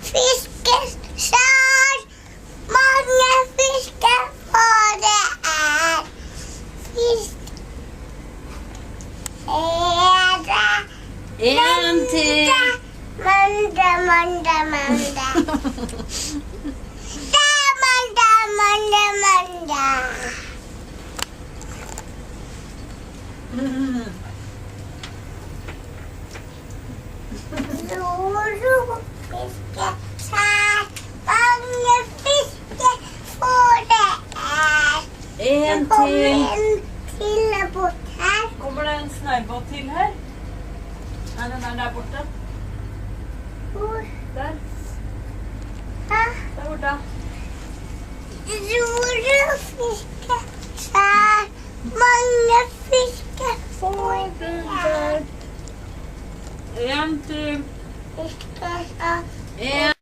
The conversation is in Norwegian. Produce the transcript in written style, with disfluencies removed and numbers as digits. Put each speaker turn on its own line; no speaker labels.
Fiskes sær. Mange fisker for det fisk.
En til.
Mandag. Fiske sær. Mange fisker for det
En
Kommer
til.
en til bort her.
Kommer det en snøybåt til her? Nei, den er der borte.
Hvor?
Der.
Hæ?
Der borte.
Fiske sær. Mange fisker for det
En til.
Fiske sær.
En